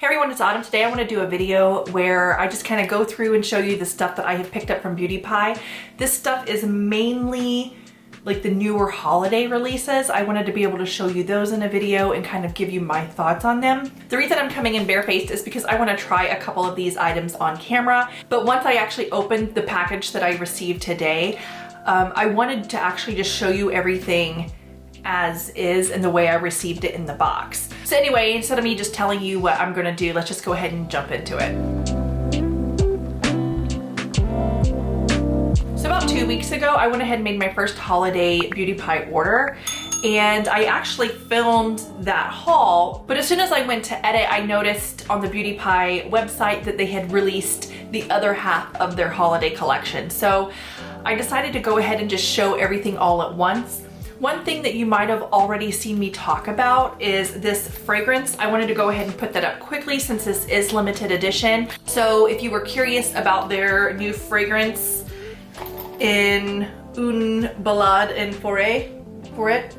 Hey everyone, it's Autumn. Today I want to do a video where I just kind of go through and show you the stuff that I have picked up from Beauty Pie. This stuff is mainly like the newer holiday releases. I wanted to be able to show you those in a video and kind of give you my thoughts on them. The reason I'm coming in barefaced is because I want to try a couple of these items on camera, but once I actually opened the package that I received today, I wanted to actually just show you everything as is and the way I received it in the box. So anyway, instead of me just telling you what I'm gonna do, let's just go ahead and jump into it. So about 2 weeks ago, I went ahead and made my first holiday Beauty Pie order, and I actually filmed that haul, but as soon as I went to edit, I noticed on the Beauty Pie website that they had released the other half of their holiday collection. So I decided to go ahead and just show everything all at once. One thing that you might have already seen me talk about is this fragrance. I wanted to go ahead and put that up quickly since this is limited edition. So if you were curious about their new fragrance in Un Balade en Forêt,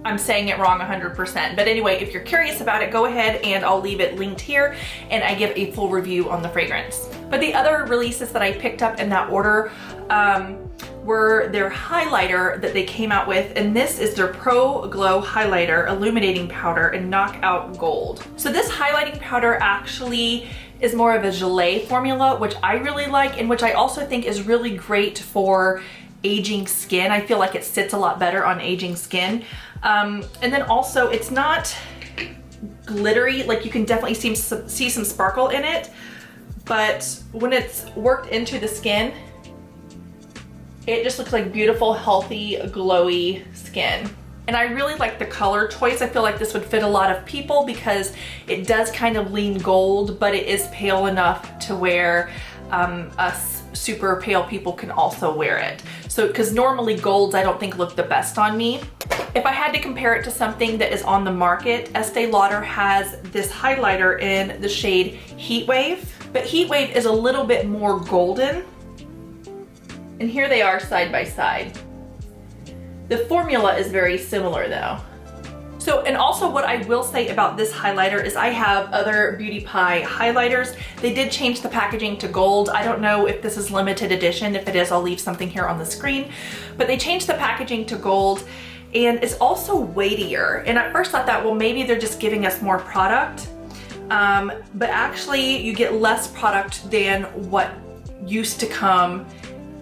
I'm saying it wrong 100%. But anyway, if you're curious about it, go ahead and I'll leave it linked here and I give a full review on the fragrance. But the other releases that I picked up in that order were their highlighter that they came out with, and this is their Pro Glow Highlighter Illuminating Powder in Knockout Gold. So this highlighting powder actually is more of a gelée formula, which I really like and which I also think is really great for aging skin. I feel like it sits a lot better on aging skin. And then also it's not glittery, like you can definitely see some sparkle in it, but when it's worked into the skin, it just looks like beautiful, healthy, glowy skin. And I really like the color choice. I feel like this would fit a lot of people because it does kind of lean gold, but it is pale enough to where us super pale people can also wear it. So, because normally golds I don't think look the best on me. If I had to compare it to something that is on the market, Estee Lauder has this highlighter in the shade Heat Wave, but Heat Wave is a little bit more golden. And here they are side by side. The formula is very similar though. So, and also what I will say about this highlighter is I have other Beauty Pie highlighters. They did change the packaging to gold. I don't know if this is limited edition. If it is, I'll leave something here on the screen. But they changed the packaging to gold and it's also weightier. And at first I thought, well, maybe they're just giving us more product. But actually you get less product than what used to come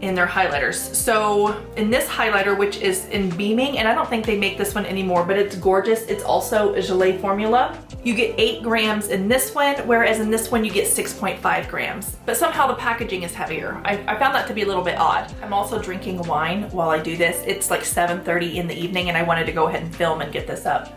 in their highlighters. So in this highlighter, which is in Beaming, and I don't think they make this one anymore, but it's gorgeous. It's also a gelée formula. You get 8 grams in this one, whereas in this one you get 6.5 grams. But somehow the packaging is heavier. I found that to be a little bit odd. I'm also drinking wine while I do this. It's like 7:30 in the evening and I wanted to go ahead and film and get this up.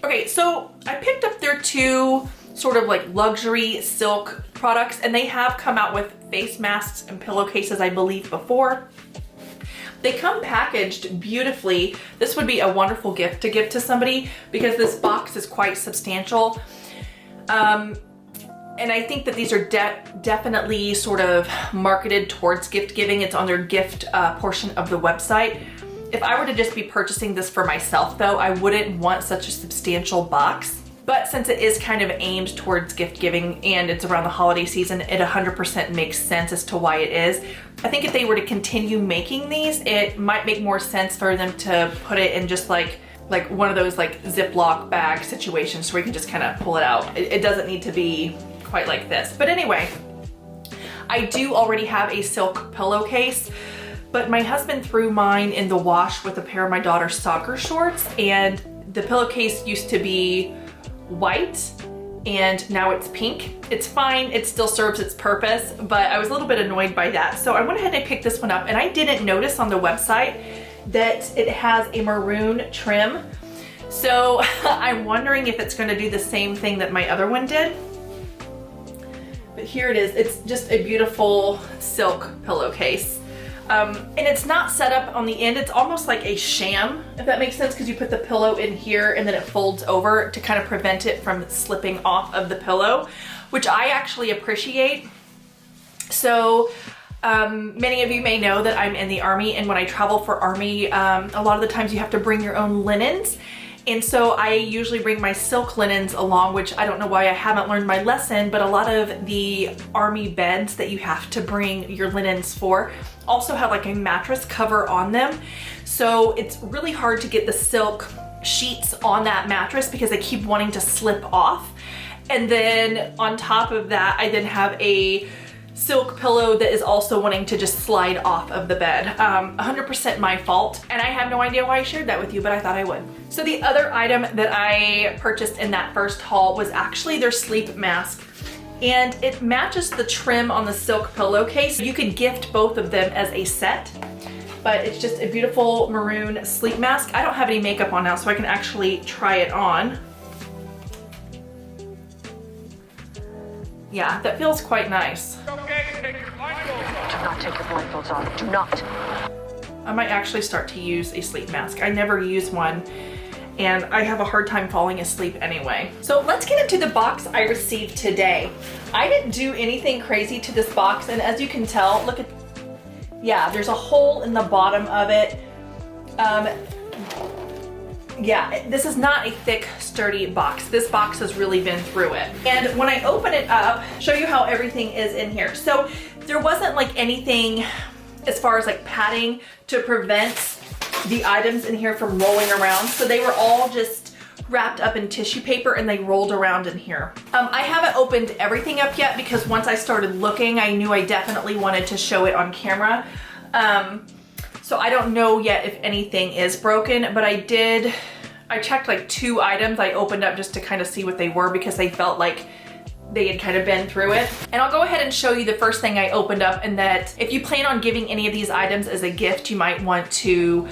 Okay, so I picked up their 2 sort of like luxury silk products, and they have come out with face masks and pillowcases, I believe, before. They come packaged beautifully. This would be a wonderful gift to give to somebody because this box is quite substantial. And I think that these are definitely sort of marketed towards gift giving. It's on their gift portion of the website. If I were to just be purchasing this for myself though, I wouldn't want such a substantial box. But since it is kind of aimed towards gift giving and it's around the holiday season, it 100% makes sense as to why it is. I think if they were to continue making these, it might make more sense for them to put it in just like one of those like Ziploc bag situations where you can just kind of pull it out. It doesn't need to be quite like this. But anyway, I do already have a silk pillowcase, but my husband threw mine in the wash with a pair of my daughter's soccer shorts, and the pillowcase used to be white and now it's pink. It's fine, it still serves its purpose, but I was a little bit annoyed by that. So I went ahead and picked this one up, and I didn't notice on the website that it has a maroon trim. So I'm wondering if it's gonna do the same thing that my other one did. But here it is. It's just a beautiful silk pillowcase. And it's not set up on the end. It's almost like a sham, if that makes sense, because you put the pillow in here and then it folds over to kind of prevent it from slipping off of the pillow, which I actually appreciate. So many of you may know that I'm in the Army, and when I travel for Army, a lot of the times you have to bring your own linens. And so I usually bring my silk linens along, which I don't know why I haven't learned my lesson, but a lot of the army beds that you have to bring your linens for also have like a mattress cover on them. So it's really hard to get the silk sheets on that mattress because they keep wanting to slip off. And then on top of that, I then have a silk pillow that is also wanting to just slide off of the bed. 100% my fault, and I have no idea why I shared that with you, but I thought I would. So the other item that I purchased in that first haul was actually their sleep mask, and it matches the trim on the silk pillowcase. You could gift both of them as a set, but it's just a beautiful maroon sleep mask. I don't have any makeup on now, so I can actually try it on. Yeah, that feels quite nice. Okay, take your blindfolds off. Do not take your blindfolds off. Do not. I might actually start to use a sleep mask. I never use one, and I have a hard time falling asleep anyway. So let's get into the box I received today. I didn't do anything crazy to this box, and as you can tell, look at, yeah, there's a hole in the bottom of it. Yeah, this is not a thick, sturdy box. This box has really been through it. And when I open it up, show you how everything is in here. So there wasn't like anything as far as like padding to prevent the items in here from rolling around. So they were all just wrapped up in tissue paper and they rolled around in here. I haven't opened everything up yet because once I started looking, I knew I definitely wanted to show it on camera. So I don't know yet if anything is broken, but I checked like 2 items I opened up just to kind of see what they were because they felt like they had kind of been through it. And I'll go ahead and show you the first thing I opened up, and that if you plan on giving any of these items as a gift, you might want to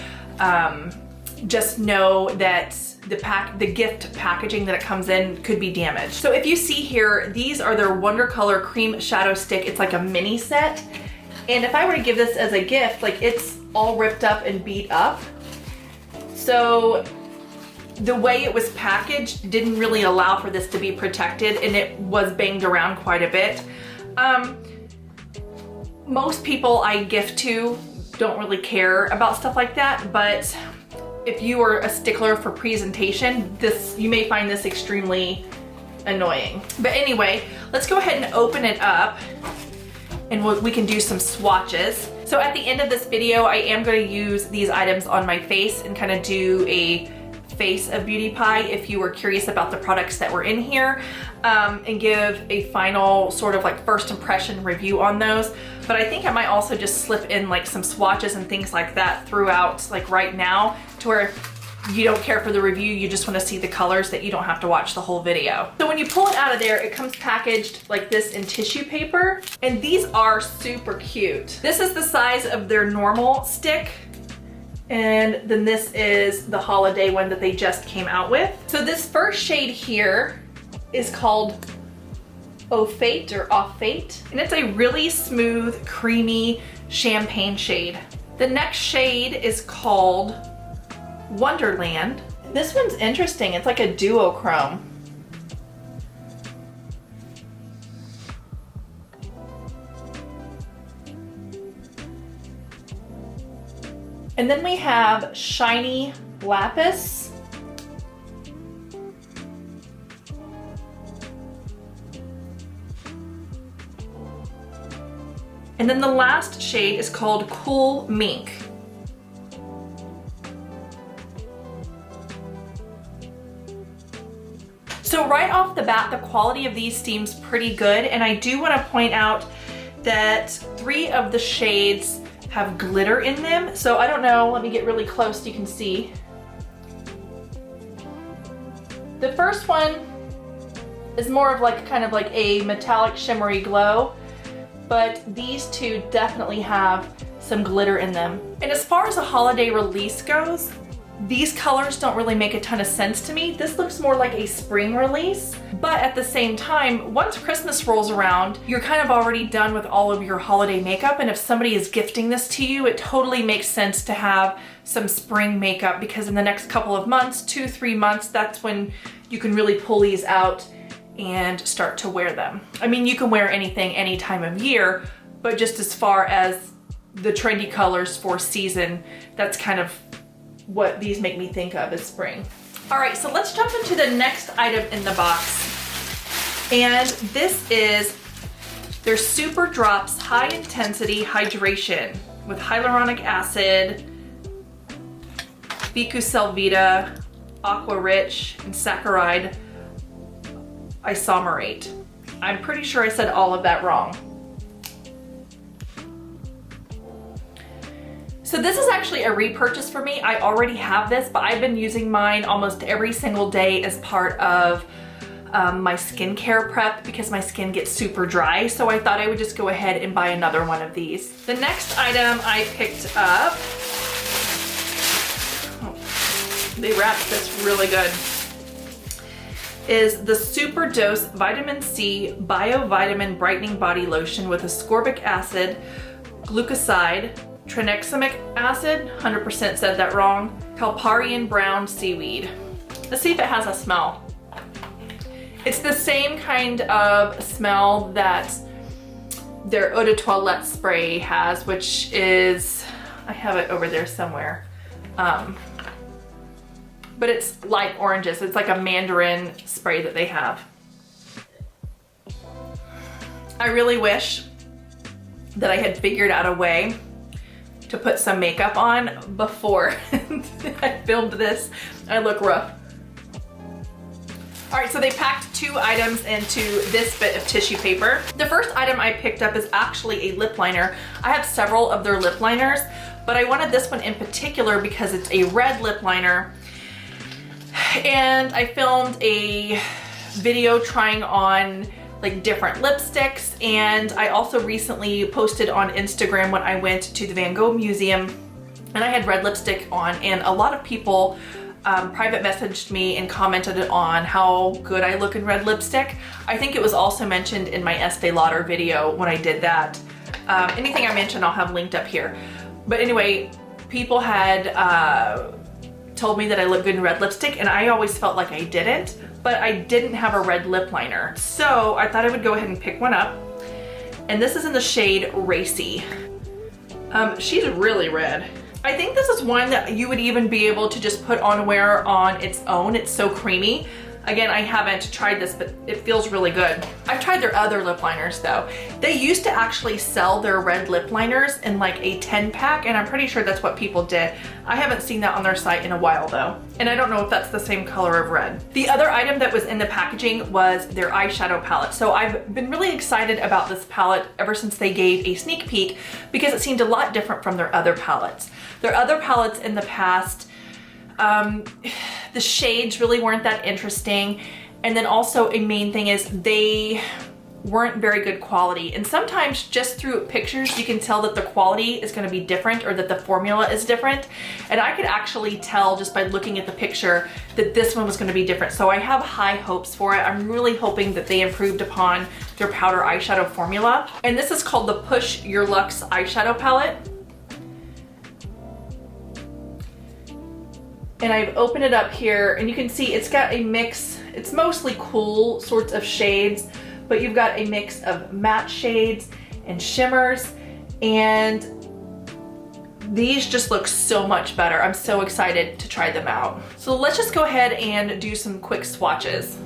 just know that the gift packaging that it comes in could be damaged. So if you see here, these are their Wondercolor Cream Shadow Stick. It's like a mini set. And if I were to give this as a gift, like it's all ripped up and beat up. So the way it was packaged didn't really allow for this to be protected, and it was banged around quite a bit. Most people I gift to don't really care about stuff like that, but if you are a stickler for presentation, you may find this extremely annoying. But anyway, let's go ahead and open it up, and we can do some swatches. So at the end of this video, I am going to use these items on my face and kind of do a face of Beauty Pie if you were curious about the products that were in here, and give a final sort of like first impression review on those. But I think I might also just slip in like some swatches and things like that throughout, like right now, to where you don't care for the review, you just want to see the colors, that you don't have to watch the whole video. So when you pull it out of there, it comes packaged like this in tissue paper, and these are super cute. This is the size of their normal stick, and then this is the holiday one that they just came out with. So this first shade here is called Au Fait or Off Fate, and it's a really smooth, creamy champagne shade. The next shade is called Wonderland. This one's interesting. It's like a duochrome. And then we have Shiny Lapis. And then the last shade is called Cool Mink. So right off the bat, the quality of these seems pretty good, and I do want to point out that 3 of the shades have glitter in them. So I don't know, let me get really close so you can see. The first one is more of like kind of like a metallic shimmery glow, but these 2 definitely have some glitter in them. And as far as a holiday release goes, these colors don't really make a ton of sense to me. This looks more like a spring release, but at the same time, once Christmas rolls around, you're kind of already done with all of your holiday makeup, and if somebody is gifting this to you, it totally makes sense to have some spring makeup, because in the next couple of months, 2-3 months, that's when you can really pull these out and start to wear them. I mean, you can wear anything any time of year, but just as far as the trendy colors for season, that's kind of what these make me think of as spring. All right, so let's jump into the next item in the box. And this is their Super Drops High Intensity Hydration with hyaluronic acid, Vicucel Aqua Rich, and saccharide isomerate. I'm pretty sure I said all of that wrong. So this is actually a repurchase for me. I already have this, but I've been using mine almost every single day as part of my skincare prep because my skin gets super dry. So I thought I would just go ahead and buy another one of these. The next item I picked up, they wrapped this really good, is the Super Dose Vitamin C Bio Vitamin Brightening Body Lotion with ascorbic acid, glucoside, tranexamic acid, 100% said that wrong, Calparian brown seaweed. Let's see if it has a smell. It's the same kind of smell that their Eau de Toilette spray has, which is, I have it over there somewhere. But it's light oranges. It's like a mandarin spray that they have. I really wish that I had figured out a way to put some makeup on before I filmed this. I look rough. All right, so they packed 2 items into this bit of tissue paper. The first item I picked up is actually a lip liner. I have several of their lip liners, but I wanted this one in particular because it's a red lip liner. And I filmed a video trying on like different lipsticks, and I also recently posted on Instagram when I went to the Van Gogh Museum and I had red lipstick on, and a lot of people private messaged me and commented on how good I look in red lipstick. I think it was also mentioned in my Estee Lauder video when I did that. Anything I mentioned I'll have linked up here. But anyway, people had told me that I look good in red lipstick, and I always felt like I didn't, but I didn't have a red lip liner. So I thought I would go ahead and pick one up. And this is in the shade Racy. She's really red. I think this is one that you would even be able to just put on wear on its own. It's so creamy. Again, I haven't tried this, but it feels really good. I've tried their other lip liners though. They used to actually sell their red lip liners in like a 10-pack, and I'm pretty sure that's what people did. I haven't seen that on their site in a while though, and I don't know if that's the same color of red. The other item that was in the packaging was their eyeshadow palette. So I've been really excited about this palette ever since they gave a sneak peek because it seemed a lot different from their other palettes. Their other palettes in the past, the shades really weren't that interesting, and then also a main thing is they weren't very good quality, and sometimes just through pictures you can tell that the quality is going to be different or that the formula is different, and I could actually tell just by looking at the picture that this one was going to be different. So I have high hopes for it. I'm really hoping that they improved upon their powder eyeshadow formula, and this is called the Push Your Luxe Eyeshadow Palette. And I've opened it up here, and you can see it's got a mix. It's mostly cool sorts of shades, but you've got a mix of matte shades and shimmers, and these just look so much better. I'm so excited to try them out. So let's just go ahead and do some quick swatches.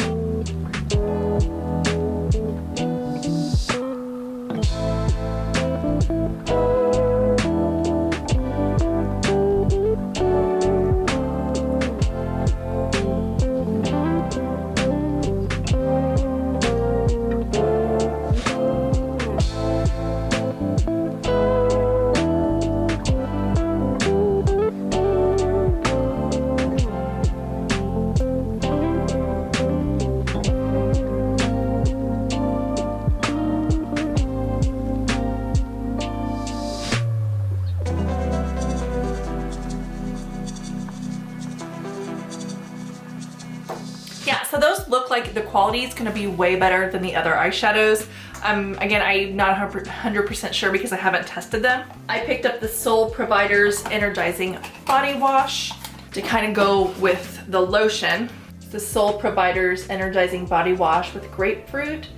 Yeah, so those look like the quality is gonna be way better than the other eyeshadows. Again, I'm not 100% sure because I haven't tested them. I picked up the Soul Provider's Energizing Body Wash to kind of go with the lotion. The Soul Provider's Energizing Body Wash with grapefruit,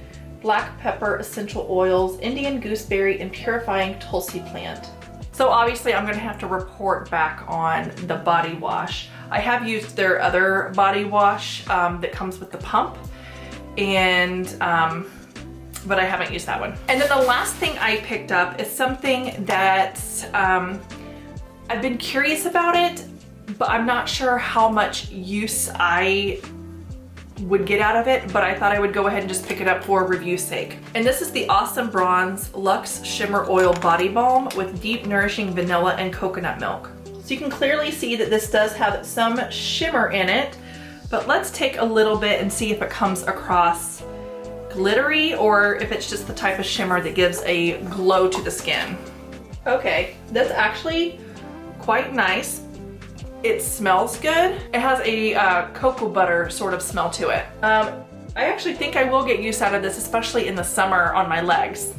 black pepper essential oils, Indian gooseberry, and purifying tulsi plant. So obviously I'm gonna have to report back on the body wash. I have used their other body wash that comes with the pump, and but I haven't used that one. And then the last thing I picked up is something that I've been curious about it, but I'm not sure how much use I would get out of it, but I thought I would go ahead and just pick it up for review's sake. And this is the Awesome Bronze Luxe Shimmer Oil Body Balm with deep nourishing vanilla and coconut milk. So you can clearly see that this does have some shimmer in it, but let's take a little bit and see if it comes across glittery or if it's just the type of shimmer that gives a glow to the skin. Okay, that's actually quite nice. It smells good. It has a cocoa butter sort of smell to it. I actually think I will get use out of this, especially in the summer on my legs.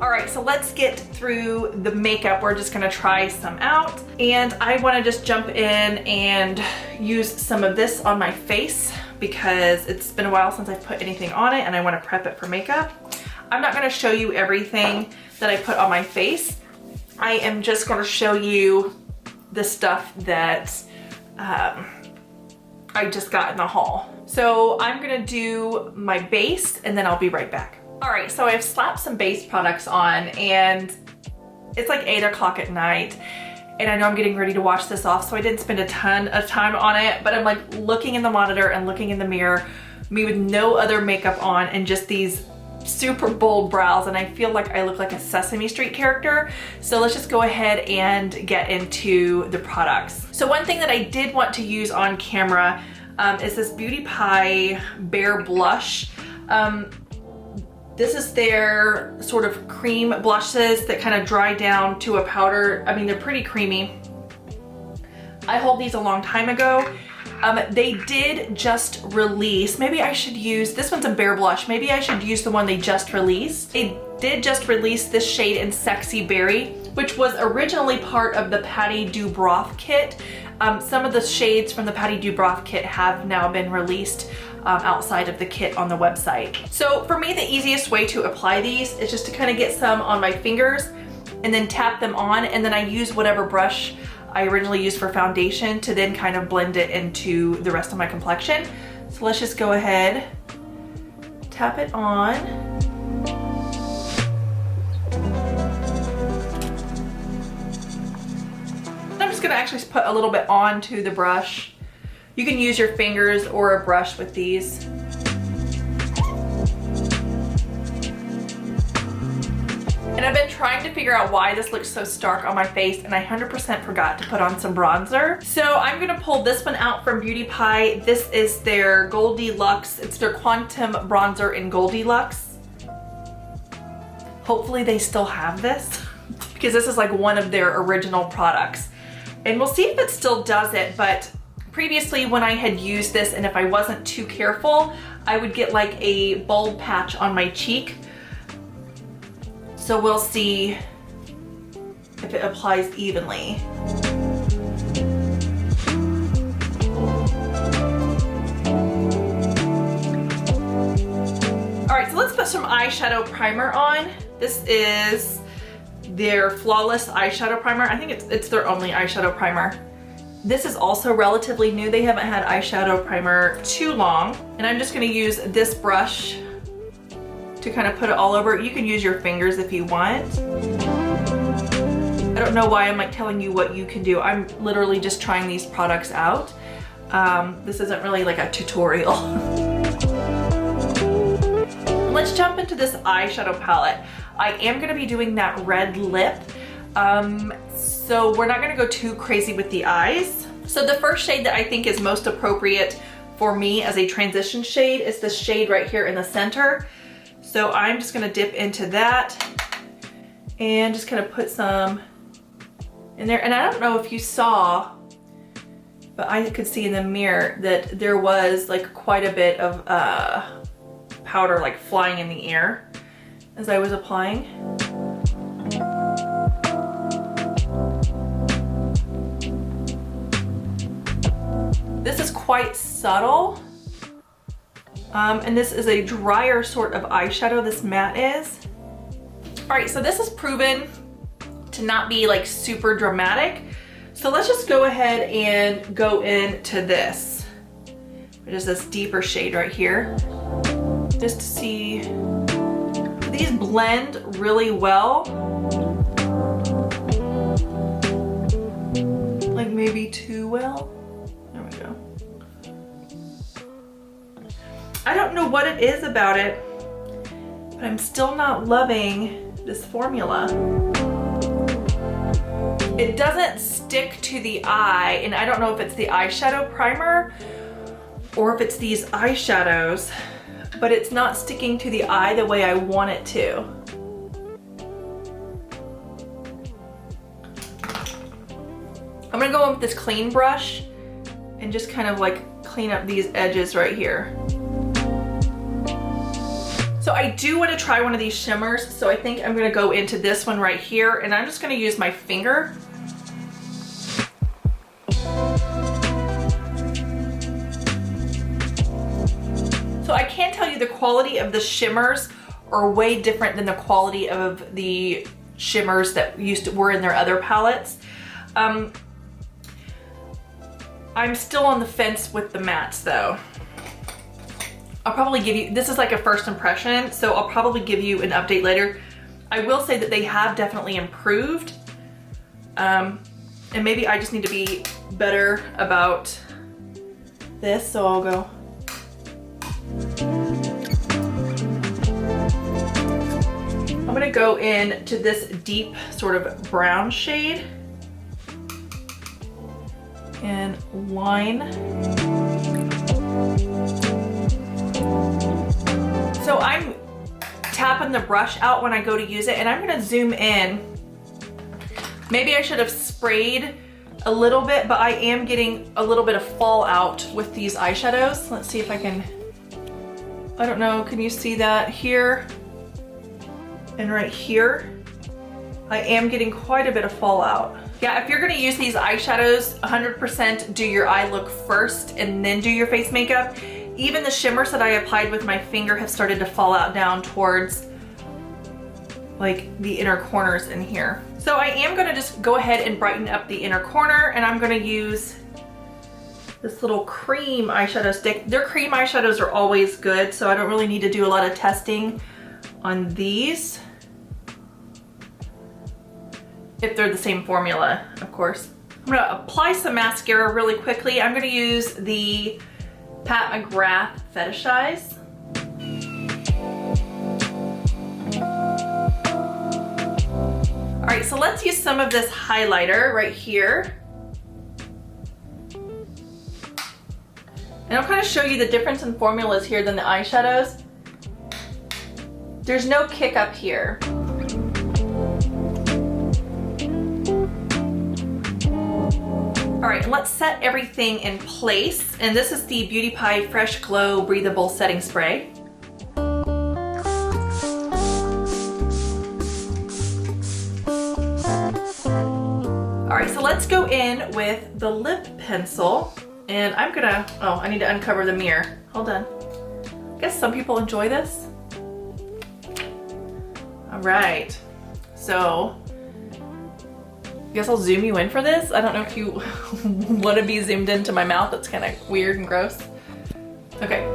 All right, so let's get through the makeup. We're just gonna try some out. And I wanna just jump in and use some of this on my face because it's been a while since I've put anything on it and I wanna prep it for makeup. I'm not gonna show you everything that I put on my face. I am just gonna show you the stuff that I just got in the haul. So I'm gonna do my base and then I'll be right back. All right, so I've slapped some base products on and it's like 8 o'clock at night and I know I'm getting ready to wash this off, so I didn't spend a ton of time on it, but I'm like looking in the monitor and looking in the mirror, me with no other makeup on and just these super bold brows, and I feel like I look like a Sesame Street character. So let's just go ahead and get into the products. So one thing that I did want to use on camera is this Beauty Pie Bare Blush. This is their sort of cream blushes that kind of dry down to a powder. I mean, they're pretty creamy. I hauled these a long time ago. They did just release, maybe I should use, this one's a bare blush, maybe I should use the one they just released. They did just release this shade in Sexy Berry, which was originally part of the Patty Dubroff kit. Some of the shades from the Patty Dubroff kit have now been released outside of the kit on the website. So for me, the easiest way to apply these is just to kind of get some on my fingers and then tap them on, and then I use whatever brush I originally used for foundation to then kind of blend it into the rest of my complexion. So let's just go ahead, tap it on. I'm just gonna actually put a little bit onto the brush. You can use your fingers or a brush with these. And I've been trying to figure out why this looks so stark on my face, and I 100% forgot to put on some bronzer. So I'm gonna pull this one out from Beauty Pie. This is their Goldilux. It's their Quantum Bronzer in Goldilux. Hopefully they still have this because this is like one of their original products. And we'll see if it still does it, but previously when I had used this and if I wasn't too careful, I would get like a bulb patch on my cheek. So we'll see if it applies evenly. All right, so let's put some eyeshadow primer on. This is their Flawless Eyeshadow Primer. I think it's their only eyeshadow primer. This is also relatively new. They haven't had eyeshadow primer too long. And I'm just gonna use this brush to kind of put it all over. You can use your fingers if you want. I don't know why I'm like telling you what you can do. I'm literally just trying these products out. This isn't really like a tutorial. Let's jump into this eyeshadow palette. I am gonna be doing that red lip. So we're not gonna go too crazy with the eyes. So the first shade that I think is most appropriate for me as a transition shade is this shade right here in the center. So I'm just gonna dip into that and just kind of put some in there. And I don't know if you saw, but I could see in the mirror that there was like quite a bit of powder like flying in the air as I was applying. This is quite subtle. And this is a drier sort of eyeshadow, this matte is. All right, so this is proven to not be like super dramatic. So let's just go ahead and go into this, which is this deeper shade right here, just to see, these blend really well. Like maybe too well. There we go. I don't know what it is about it, but I'm still not loving this formula. It doesn't stick to the eye, and I don't know if it's the eyeshadow primer or if it's these eyeshadows, but it's not sticking to the eye the way I want it to. I'm gonna go in with this clean brush and just kind of like clean up these edges right here. So I do want to try one of these shimmers, so I think I'm going to go into this one right here, and I'm just going to use my finger. So I can tell you the quality of the shimmers are way different than the quality of the shimmers that were in their other palettes. I'm still on the fence with the mattes though. I'll probably give you, this is like a first impression, so I'll probably give you an update later. I will say that they have definitely improved. And maybe I just need to be better about this, so I'll go. I'm gonna go into this deep sort of brown shade and line. So I'm tapping the brush out when I go to use it, and I'm gonna zoom in. Maybe I should have sprayed a little bit, but I am getting a little bit of fallout with these eyeshadows. Let's see if I can, I don't know, can you see that here and right here? I am getting quite a bit of fallout. Yeah, if you're gonna use these eyeshadows, 100% do your eye look first and then do your face makeup. Even the shimmers that I applied with my finger have started to fall out down towards like the inner corners in here. So I am gonna just go ahead and brighten up the inner corner, and I'm gonna use this little cream eyeshadow stick. Their cream eyeshadows are always good, so I don't really need to do a lot of testing on these. If they're the same formula, of course. I'm gonna apply some mascara really quickly. I'm gonna use the Pat McGrath Fetishize. All right, so let's use some of this highlighter right here. And I'll kind of show you the difference in formulas here than the eyeshadows. There's no kick up here. All right, let's set everything in place. And this is the Beauty Pie Fresh Glow Breathable Setting Spray. All right, so let's go in with the lip pencil. And I'm gonna, oh, I need to uncover the mirror. Hold on. I guess some people enjoy this. All right, so I guess I'll zoom you in for this. I don't know if you want to be zoomed into my mouth. That's kind of weird and gross. Okay.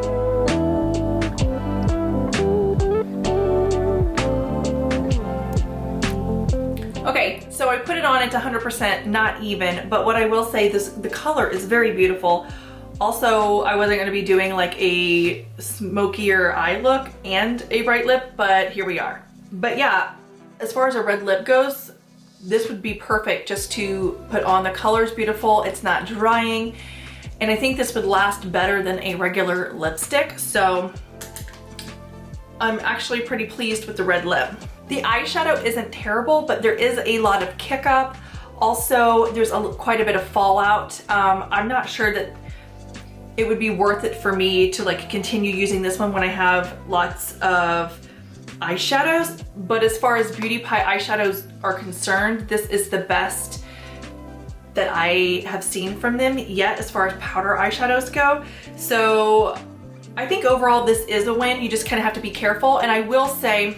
Okay, so I put it on, it's 100% not even, but what I will say, the color is very beautiful. Also, I wasn't gonna be doing like a smokier eye look and a bright lip, but here we are. But yeah, as far as a red lip goes, this would be perfect just to put on. The color's beautiful, it's not drying, and I think this would last better than a regular lipstick, so I'm actually pretty pleased with the red lip. The eyeshadow isn't terrible, but there is a lot of kick up. Also, there's quite a bit of fallout. I'm not sure that it would be worth it for me to like continue using this one when I have lots of eyeshadows, but as far as Beauty Pie eyeshadows are concerned, this is the best that I have seen from them yet as far as powder eyeshadows go. So I think overall this is a win. You just kind of have to be careful. And I will say,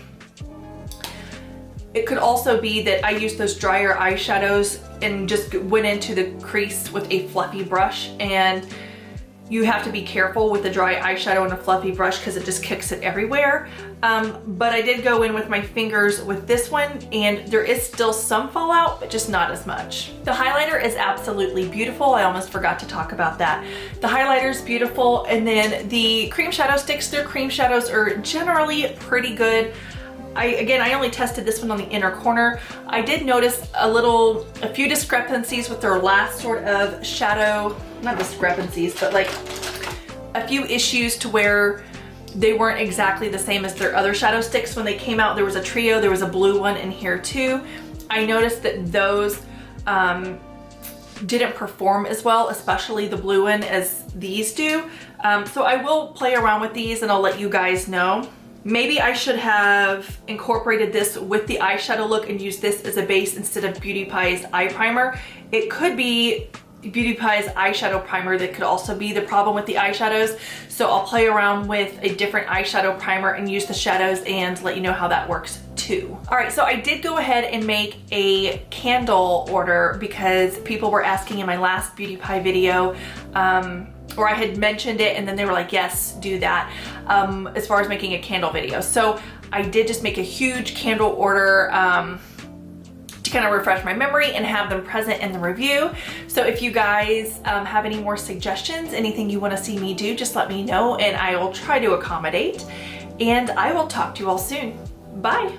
It could also be that I used those drier eyeshadows and just went into the crease with a fluffy brush, and you have to be careful with the dry eyeshadow and a fluffy brush because it just kicks it everywhere. But I did go in with my fingers with this one, and there is still some fallout, but just not as much. The highlighter is absolutely beautiful. I almost forgot to talk about that. The highlighter is beautiful, and then the cream shadow sticks, their cream shadows are generally pretty good. I only tested this one on the inner corner. I did notice a few discrepancies with their last sort of shadow, not discrepancies, but like a few issues to where they weren't exactly the same as their other shadow sticks when they came out. There was a trio, there was a blue one in here too. I noticed that those didn't perform as well, especially the blue one, as these do. So I will play around with these and I'll let you guys know. Maybe I should have incorporated this with the eyeshadow look and used this as a base instead of Beauty Pie's eye primer. It could be Beauty Pie's eyeshadow primer that could also be the problem with the eyeshadows. So I'll play around with a different eyeshadow primer and use the shadows and let you know how that works too. All right, so I did go ahead and make a candle order because people were asking in my last Beauty Pie video, or I had mentioned it and then they were like, yes, do that, as far as making a candle video. So I did just make a huge candle order to kind of refresh my memory and have them present in the review. So if you guys have any more suggestions, anything you want to see me do, just let me know and I will try to accommodate. And I will talk to you all soon. Bye.